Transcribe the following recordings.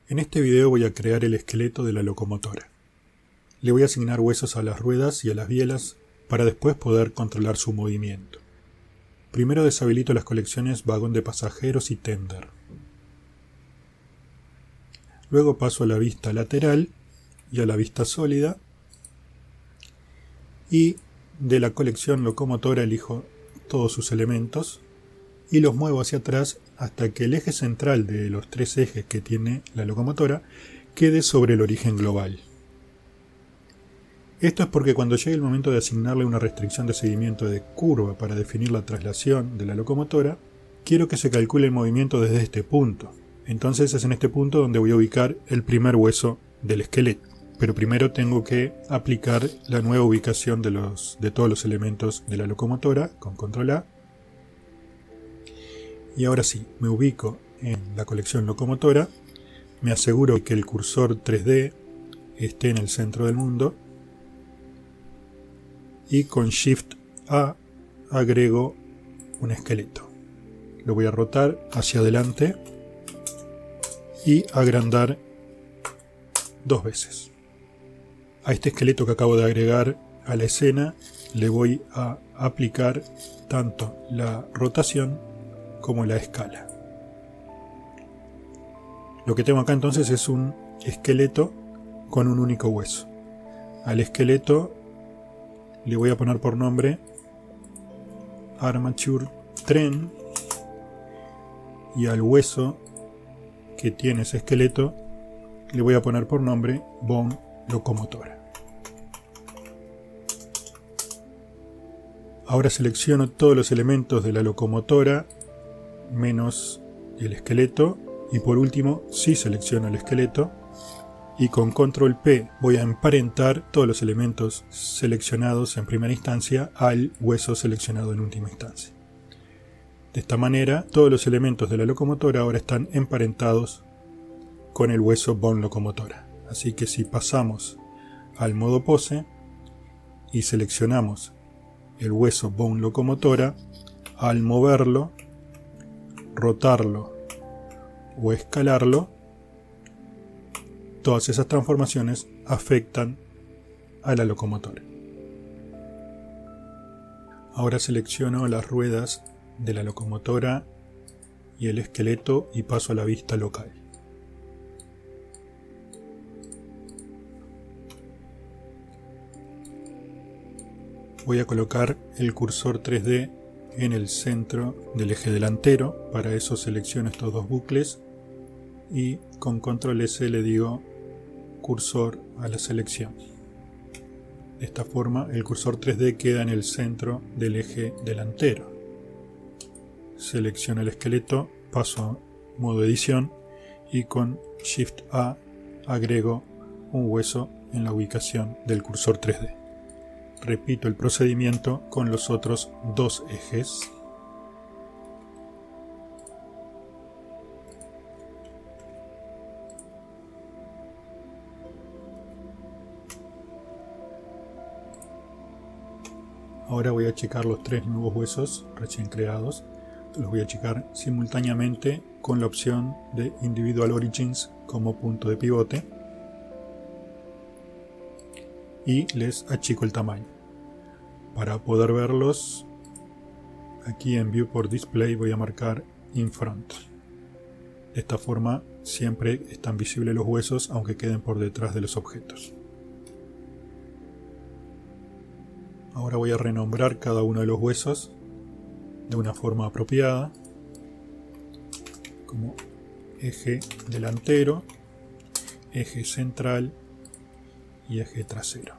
En este video voy a crear el esqueleto de la locomotora. Le voy a asignar huesos a las ruedas y a las bielas para después poder controlar su movimiento. Primero deshabilito las colecciones vagón de pasajeros y tender. Luego paso a la vista lateral y a la vista sólida. Y de la colección locomotora elijo todos sus elementos y los muevo hacia atrás hasta que el eje central de los tres ejes que tiene la locomotora quede sobre el origen global. Esto es porque cuando llegue el momento de asignarle una restricción de seguimiento de curva para definir la traslación de la locomotora, quiero que se calcule el movimiento desde este punto. Entonces es en este punto donde voy a ubicar el primer hueso del esqueleto. Pero primero tengo que aplicar la nueva ubicación de todos los elementos de la locomotora con control A. Y ahora sí, me ubico en la colección locomotora, me aseguro que el cursor 3D esté en el centro del mundo y con Shift A agrego un esqueleto. Lo voy a rotar hacia adelante y agrandar 2 veces. A este esqueleto que acabo de agregar a la escena le voy a aplicar tanto la rotación como la escala. Lo que tengo acá entonces es un esqueleto con un único hueso. Al esqueleto le voy a poner por nombre Armature Tren y al hueso que tiene ese esqueleto le voy a poner por nombre Bone Locomotora. Ahora selecciono todos los elementos de la locomotora menos el esqueleto y por último sí selecciono el esqueleto y con control P voy a emparentar todos los elementos seleccionados en primera instancia al hueso seleccionado en última instancia. De esta manera todos los elementos de la locomotora ahora están emparentados con el hueso Bone Locomotora. Así que si pasamos al modo pose y seleccionamos el hueso Bone Locomotora, al moverlo, rotarlo o escalarlo, todas esas transformaciones afectan a la locomotora. Ahora selecciono las ruedas de la locomotora y el esqueleto y paso a la vista local. Voy a colocar el cursor 3D en el centro del eje delantero. Para eso selecciono estos dos bucles y con control S le digo cursor a la selección. De esta forma el cursor 3D queda en el centro del eje delantero. Selecciono el esqueleto, paso a modo edición y con Shift A agrego un hueso en la ubicación del cursor 3D. Repito el procedimiento con los otros dos ejes. Ahora voy a achicar los 3 nuevos huesos recién creados. Los voy a achicar simultáneamente con la opción de Individual Origins como punto de pivote. Y les achico el tamaño. Para poder verlos, aquí en Viewport Display voy a marcar In Front. De esta forma siempre están visibles los huesos aunque queden por detrás de los objetos. Ahora voy a renombrar cada uno de los huesos de una forma apropiada, como eje delantero, eje central y eje trasero.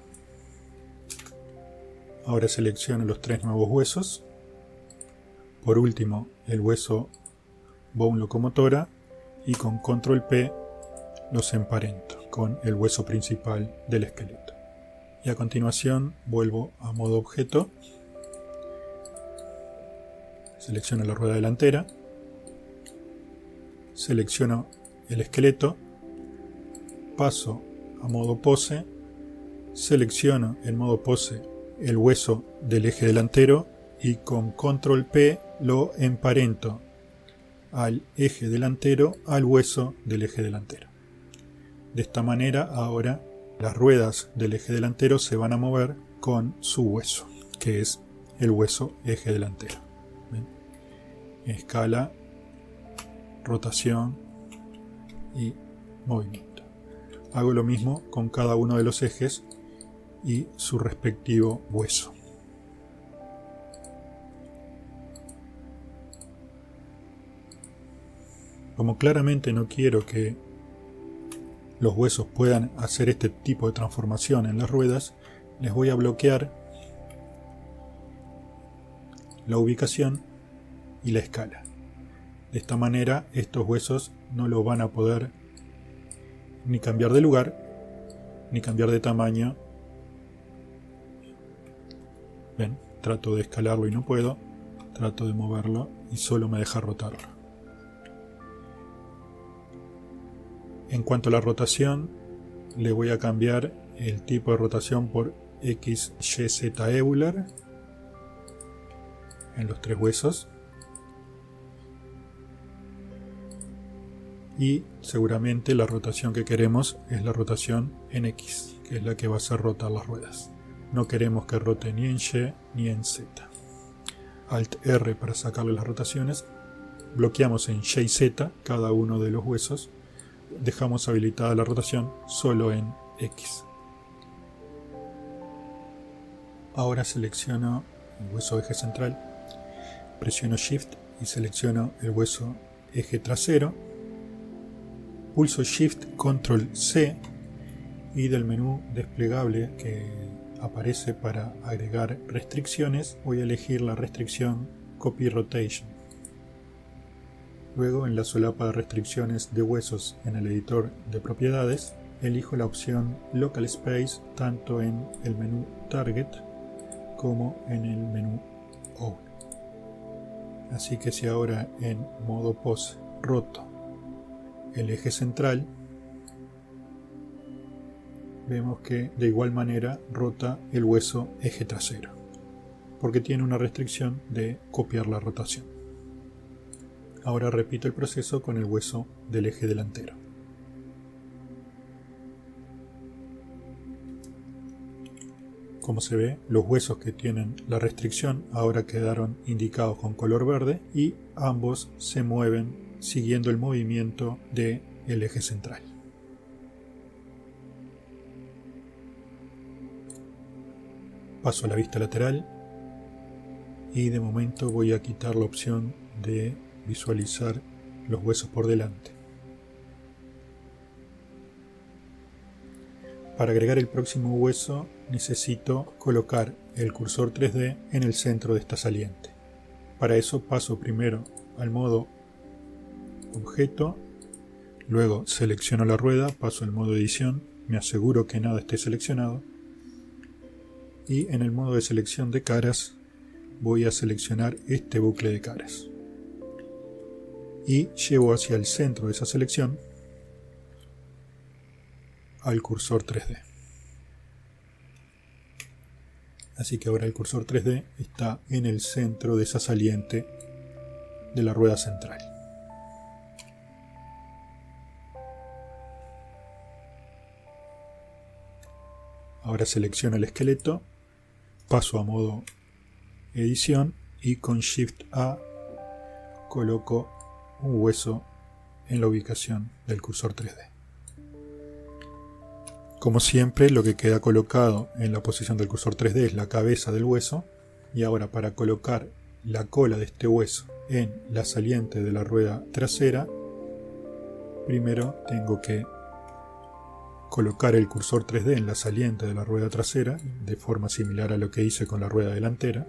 Ahora selecciono los 3 nuevos huesos. Por último, el hueso Bone Locomotora y con control P los emparento con el hueso principal del esqueleto. Y a continuación vuelvo a modo objeto. Selecciono la rueda delantera. Selecciono el esqueleto. Paso a modo pose. Selecciono en modo pose el hueso del eje delantero y con control P lo emparento al eje delantero al hueso del eje delantero. De esta manera ahora las ruedas del eje delantero se van a mover con su hueso, que es el hueso eje delantero. ¿Ven? Escala, rotación y movimiento. Hago lo mismo con cada uno de los ejes y su respectivo hueso. Como claramente no quiero que los huesos puedan hacer este tipo de transformación en las ruedas, les voy a bloquear la ubicación y la escala. De esta manera estos huesos no lo van a poder ni cambiar de lugar ni cambiar de tamaño. Ven, trato de escalarlo y no puedo, trato de moverlo y solo me deja rotarlo. En cuanto a la rotación, le voy a cambiar el tipo de rotación por XYZ Euler en los tres huesos. Y seguramente la rotación que queremos es la rotación en X, que es la que va a hacer rotar las ruedas. No queremos que rote ni en Y ni en Z. Alt R para sacarle las rotaciones. Bloqueamos en Y y Z cada uno de los huesos. Dejamos habilitada la rotación solo en X. Ahora selecciono el hueso eje central, presiono Shift y selecciono el hueso eje trasero, pulso Shift Control C y del menú desplegable que aparece para agregar restricciones voy a elegir la restricción Copy Rotation. Luego, en la solapa de restricciones de huesos en el editor de propiedades, elijo la opción Local Space tanto en el menú Target como en el menú All. Así que si ahora en modo pose roto el eje central, vemos que de igual manera rota el hueso eje trasero, porque tiene una restricción de copiar la rotación. Ahora repito el proceso con el hueso del eje delantero. Como se ve, los huesos que tienen la restricción ahora quedaron indicados con color verde y ambos se mueven siguiendo el movimiento del eje central. Paso a la vista lateral y de momento voy a quitar la opción de visualizar los huesos por delante. Para agregar el próximo hueso necesito colocar el cursor 3D en el centro de esta saliente. Para eso paso primero al modo objeto, luego selecciono la rueda, paso al modo edición, me aseguro que nada esté seleccionado y en el modo de selección de caras voy a seleccionar este bucle de caras. Y llevo hacia el centro de esa selección al cursor 3D. Así que ahora el cursor 3D está en el centro de esa saliente de la rueda central. Ahora selecciono el esqueleto, paso a modo edición y con Shift A coloco un hueso en la ubicación del cursor 3D. Como siempre, lo que queda colocado en la posición del cursor 3D es la cabeza del hueso, y ahora para colocar la cola de este hueso en la saliente de la rueda trasera, primero tengo que colocar el cursor 3D en la saliente de la rueda trasera, de forma similar a lo que hice con la rueda delantera.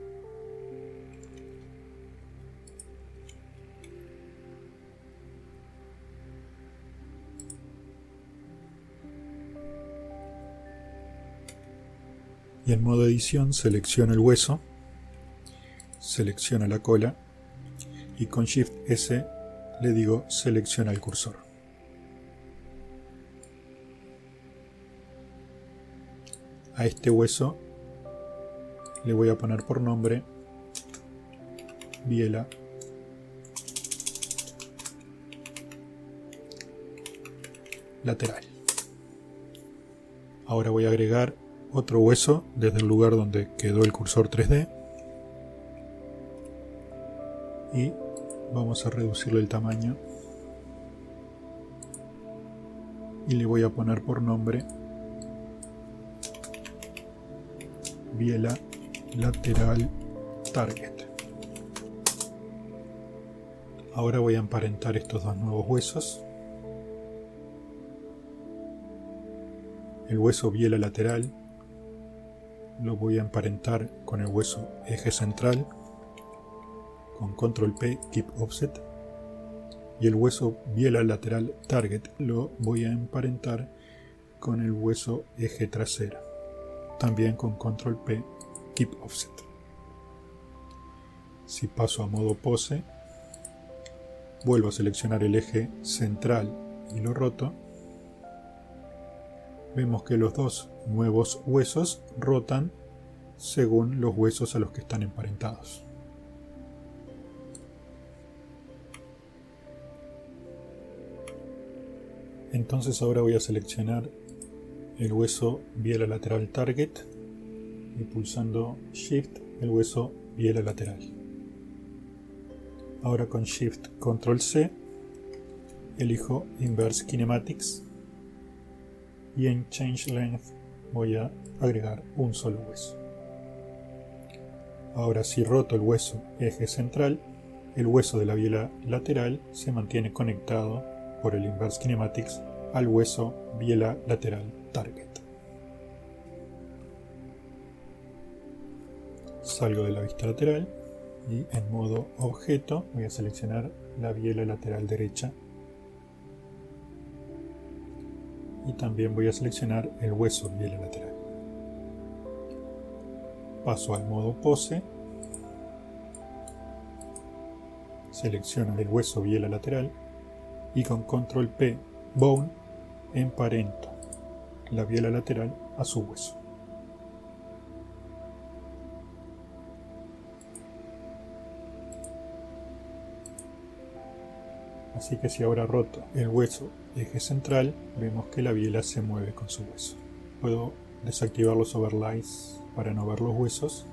Y en modo edición selecciono el hueso, selecciono la cola y con Shift S le digo selecciona el cursor. A este hueso le voy a poner por nombre biela lateral. Ahora voy a agregar otro hueso desde el lugar donde quedó el cursor 3D y vamos a reducirle el tamaño y le voy a poner por nombre biela lateral target. Ahora voy a emparentar estos dos nuevos huesos. El hueso biela lateral lo voy a emparentar con el hueso eje central con control P, keep offset, y el hueso biela lateral target lo voy a emparentar con el hueso eje trasero, también con control P, keep offset. Si paso a modo pose, vuelvo a seleccionar el eje central y lo roto. Vemos que los dos nuevos huesos rotan según los huesos a los que están emparentados. Entonces ahora voy a seleccionar el hueso biela lateral target y pulsando Shift el hueso biela lateral. Ahora con Shift Control C elijo Inverse Kinematics y en Change Length voy a agregar un solo hueso. Ahora si roto el hueso eje central, el hueso de la biela lateral se mantiene conectado por el Inverse Kinematics al hueso biela lateral target. Salgo de la vista lateral y en modo objeto voy a seleccionar la biela lateral derecha y también voy a seleccionar el hueso biela lateral. Paso al modo pose, selecciono el hueso biela lateral y con control P bone emparento la biela lateral a su hueso. Así que si ahora roto el hueso eje central, vemos que la biela se mueve con su hueso. Puedo desactivar los overlays para no ver los huesos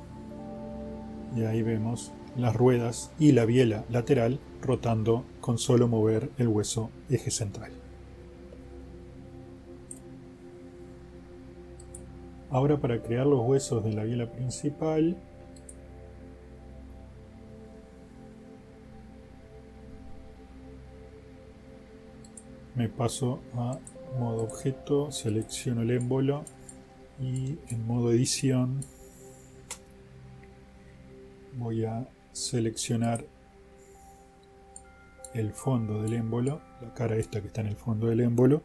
y ahí vemos las ruedas y la biela lateral rotando con solo mover el hueso eje central. Ahora para crear los huesos de la biela principal, me paso a modo objeto, selecciono el émbolo y en modo edición voy a seleccionar el fondo del émbolo, la cara esta que está en el fondo del émbolo,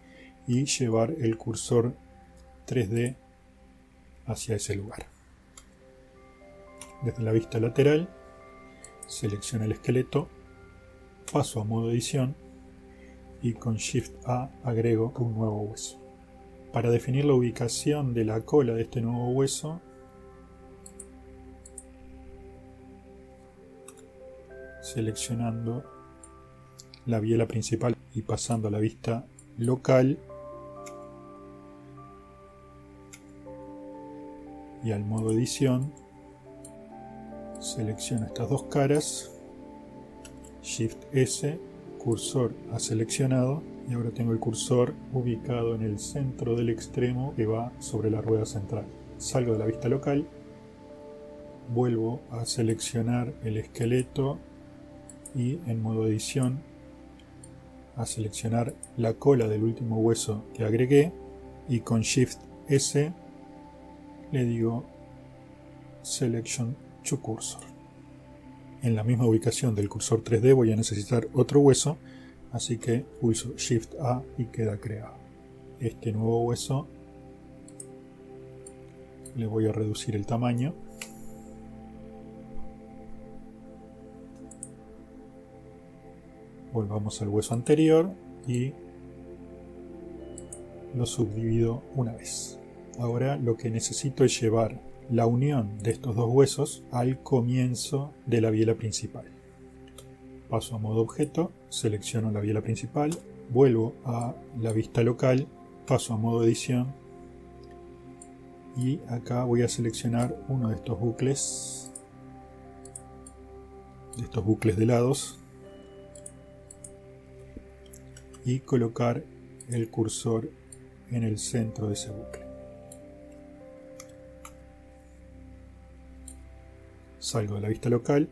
y llevar el cursor 3D hacia ese lugar. Desde la vista lateral selecciono el esqueleto, paso a modo edición y con Shift A agrego un nuevo hueso. Para definir la ubicación de la cola de este nuevo hueso, seleccionando la biela principal y pasando a la vista local y al modo edición, selecciono estas dos caras, Shift S, cursor a seleccionado, y ahora tengo el cursor ubicado en el centro del extremo que va sobre la rueda central. Salgo de la vista local, vuelvo a seleccionar el esqueleto y en modo edición a seleccionar la cola del último hueso que agregué y con Shift S le digo Selection to Cursor. En la misma ubicación del cursor 3D voy a necesitar otro hueso, así que pulso Shift A y queda creado. Este nuevo hueso le voy a reducir el tamaño. Volvamos al hueso anterior y lo subdivido una vez. Ahora lo que necesito es llevar la unión de estos dos huesos al comienzo de la biela principal. Paso a modo objeto, selecciono la biela principal, vuelvo a la vista local, paso a modo edición y acá voy a seleccionar uno de estos bucles de lados y colocar el cursor en el centro de ese bucle. Salgo de la vista local,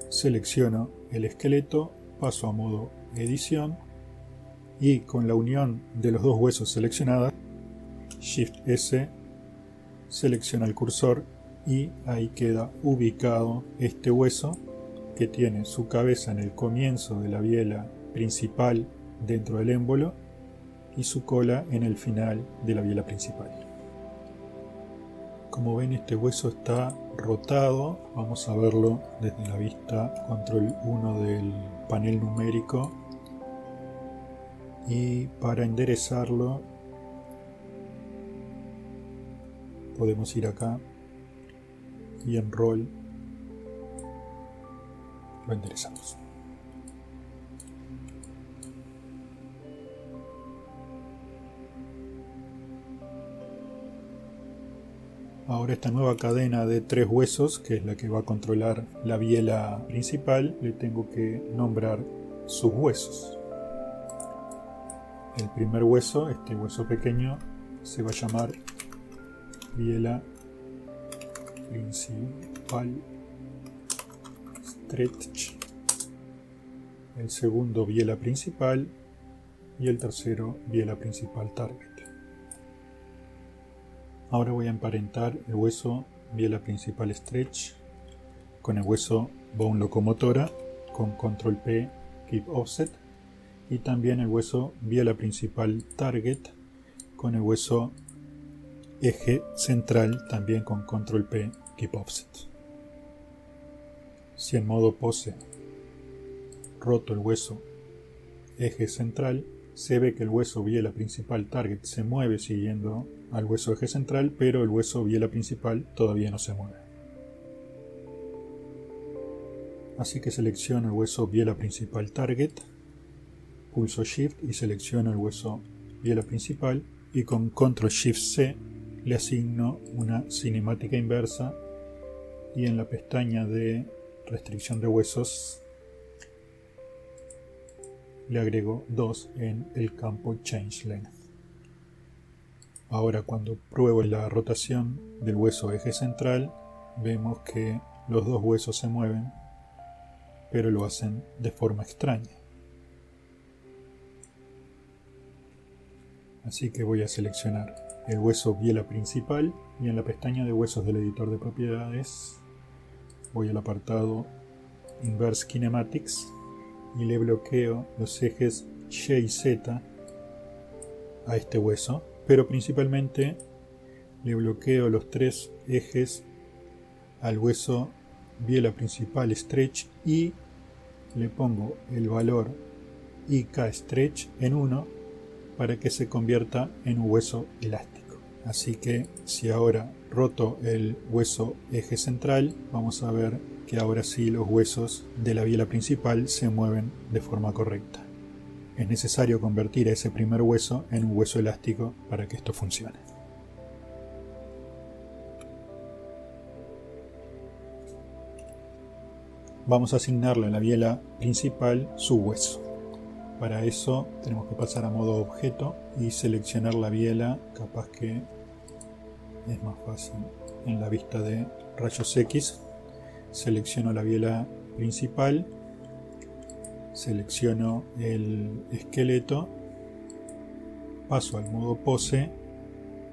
selecciono el esqueleto, paso a modo edición y con la unión de los dos huesos seleccionados, Shift S, selecciona el cursor y ahí queda ubicado este hueso que tiene su cabeza en el comienzo de la biela principal dentro del émbolo y su cola en el final de la biela principal. Como ven, este hueso está rotado. Vamos a verlo desde la vista control 1 del panel numérico, y para enderezarlo podemos ir acá y en roll lo enderezamos. Ahora esta nueva cadena de 3 huesos, que es la que va a controlar la biela principal, le tengo que nombrar sus huesos. El primer hueso, este hueso pequeño, se va a llamar biela principal stretch, el segundo biela principal y el tercero biela principal target. Ahora voy a emparentar el hueso biela principal stretch con el hueso bone locomotora con control P, keep offset, y también el hueso biela principal target con el hueso eje central también con control P, keep offset. Si en modo pose roto el hueso eje central, se ve que el hueso biela principal target se mueve siguiendo al hueso eje central, pero el hueso biela principal todavía no se mueve. Así que selecciono el hueso biela principal target, pulso Shift y selecciono el hueso biela principal, y con Control Shift C le asigno una cinemática inversa, y en la pestaña de restricción de huesos le agrego 2 en el campo Change Length. Ahora cuando pruebo la rotación del hueso eje central, vemos que los dos huesos se mueven, pero lo hacen de forma extraña. Así que voy a seleccionar el hueso biela principal y en la pestaña de huesos del editor de propiedades voy al apartado Inverse Kinematics y le bloqueo los ejes Y y Z a este hueso, pero principalmente le bloqueo los 3 ejes al hueso biela principal stretch y le pongo el valor IK stretch en 1 para que se convierta en un hueso elástico. Así que si ahora roto el hueso eje central, vamos a ver que ahora sí los huesos de la biela principal se mueven de forma correcta. Es necesario convertir a ese primer hueso en un hueso elástico para que esto funcione. Vamos a asignarle a la biela principal su hueso. Para eso tenemos que pasar a modo objeto y seleccionar la biela. Capaz que es más fácil en la vista de rayos X. Selecciono la biela principal, selecciono el esqueleto, paso al modo pose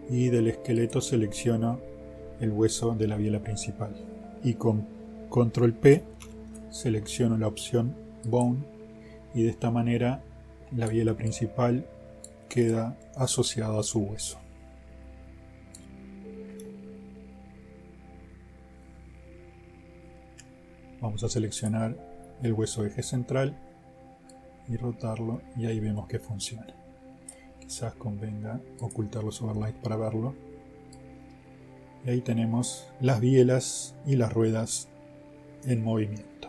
y del esqueleto selecciono el hueso de la biela principal, y con control P selecciono la opción bone, y de esta manera la biela principal queda asociada a su hueso. Vamos a seleccionar el hueso eje central y rotarlo, y ahí vemos que funciona. Quizás convenga ocultar los overlays para verlo. Y ahí tenemos las bielas y las ruedas en movimiento.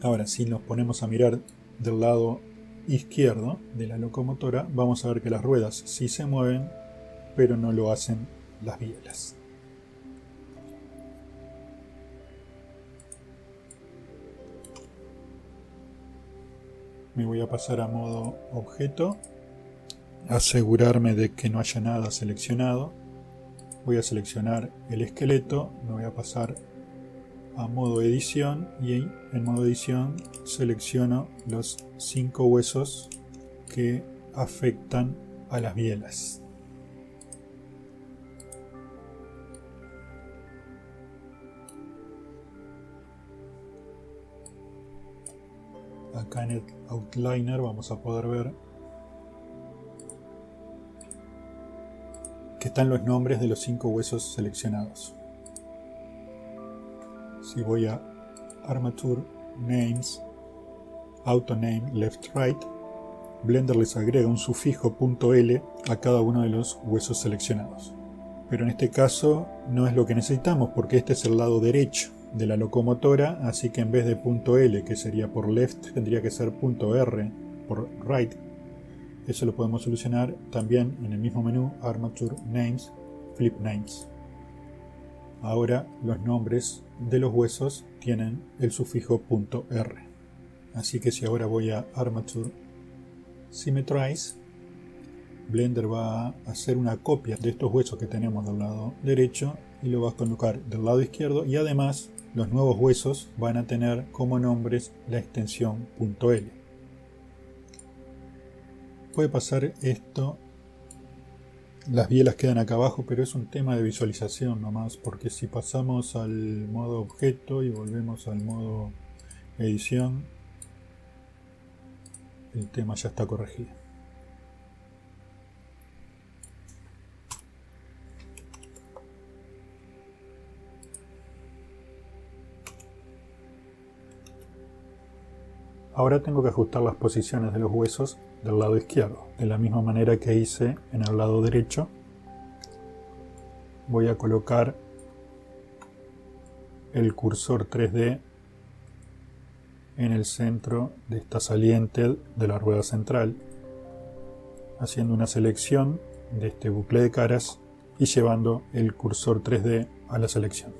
Ahora, si nos ponemos a mirar del lado izquierdo de la locomotora, vamos a ver que las ruedas sí se mueven, pero no lo hacen las bielas. Me voy a pasar a modo objeto, asegurarme de que no haya nada seleccionado. Voy a seleccionar el esqueleto, me voy a pasar a modo edición y en modo edición selecciono los 5 huesos que afectan a las bielas. Acá en el outliner vamos a poder ver que están los nombres de los 5 huesos seleccionados. Si voy a Armature, Names, Auto Name, Left Right, Blender les agrega un sufijo .l a cada uno de los huesos seleccionados. Pero en este caso no es lo que necesitamos porque este es el lado derecho de la locomotora, así que en vez de .l, que sería por left, tendría que ser .r por right. Eso lo podemos solucionar también en el mismo menú Armature, Names, Flip Names. Ahora los nombres de los huesos tienen el sufijo .r. Así que si ahora voy a Armature, Symmetrize, Blender va a hacer una copia de estos huesos que tenemos del lado derecho y lo va a colocar del lado izquierdo, y además los nuevos huesos van a tener como nombres la extensión .l. Puede pasar esto, las bielas quedan acá abajo, pero es un tema de visualización nomás, porque si pasamos al modo objeto y volvemos al modo edición, el tema ya está corregido. Ahora tengo que ajustar las posiciones de los huesos del lado izquierdo, de la misma manera que hice en el lado derecho. Voy a colocar el cursor 3D en el centro de esta saliente de la rueda central, haciendo una selección de este bucle de caras y llevando el cursor 3D a la selección.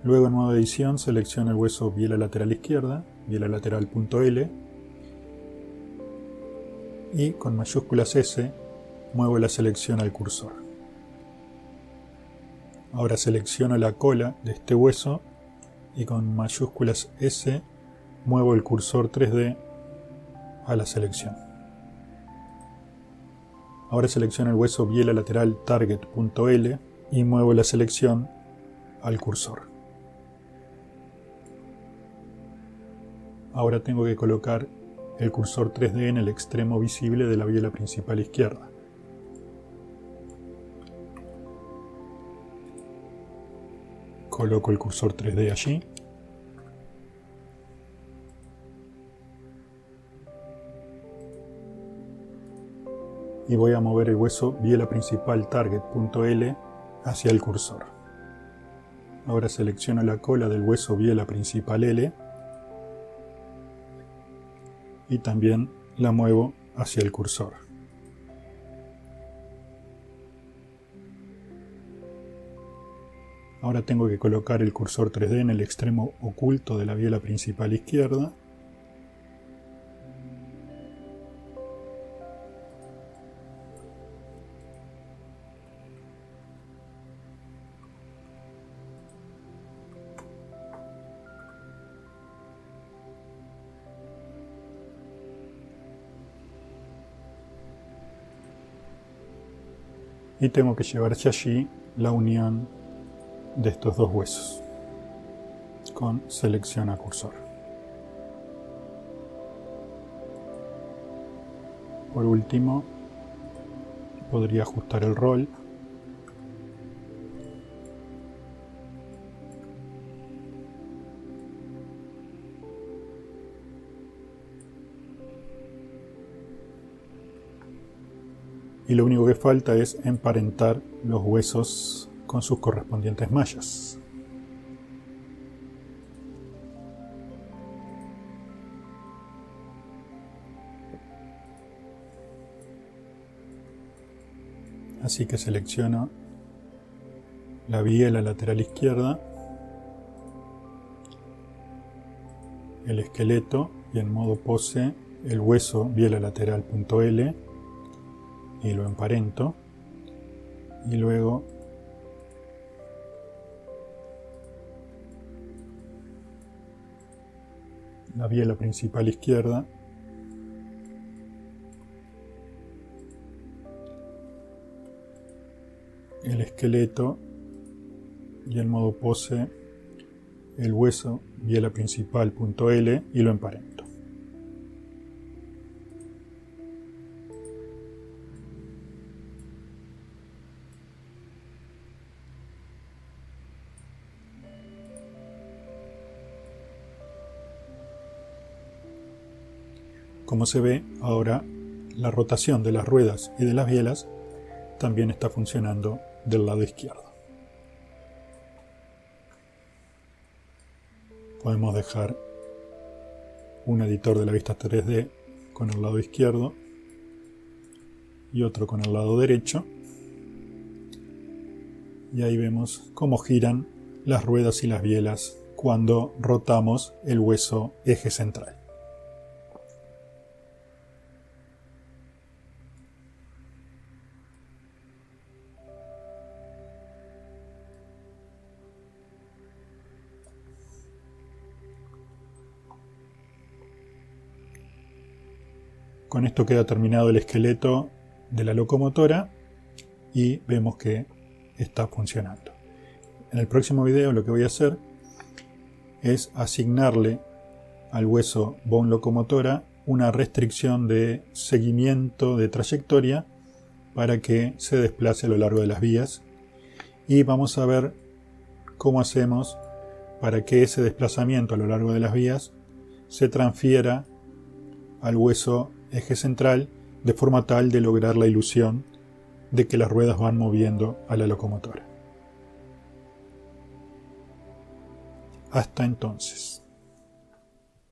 Luego en modo edición selecciono el hueso biela lateral izquierda, biela lateral .l, y con mayúsculas S muevo la selección al cursor. Ahora selecciono la cola de este hueso y con mayúsculas S muevo el cursor 3D a la selección. Ahora selecciono el hueso biela lateral target.l y muevo la selección al cursor. Ahora tengo que colocar el cursor 3D en el extremo visible de la biela principal izquierda. Coloco el cursor 3D allí. Y voy a mover el hueso biela principal target.l hacia el cursor. Ahora selecciono la cola del hueso biela principal L y también la muevo hacia el cursor. Ahora tengo que colocar el cursor 3D en el extremo oculto de la biela principal izquierda. Y tengo que llevar hacia allí la unión de estos dos huesos con selección a cursor. Por último, podría ajustar el rol y lo único que falta es emparentar los huesos con sus correspondientes mallas. Así que selecciono la biela lateral izquierda, el esqueleto y en modo pose el hueso biela lateral punto L y lo emparento, y luego la biela principal izquierda, el esqueleto y en modo pose el hueso biela principal punto L y lo emparento. Como se ve, ahora la rotación de las ruedas y de las bielas también está funcionando del lado izquierdo. Podemos dejar un editor de la vista 3D con el lado izquierdo y otro con el lado derecho, y ahí vemos cómo giran las ruedas y las bielas cuando rotamos el hueso eje central. Con esto queda terminado el esqueleto de la locomotora y vemos que está funcionando. En el próximo video lo que voy a hacer es asignarle al hueso bone locomotora una restricción de seguimiento de trayectoria para que se desplace a lo largo de las vías, y vamos a ver cómo hacemos para que ese desplazamiento a lo largo de las vías se transfiera al hueso eje central de forma tal de lograr la ilusión de que las ruedas van moviendo a la locomotora. Hasta entonces.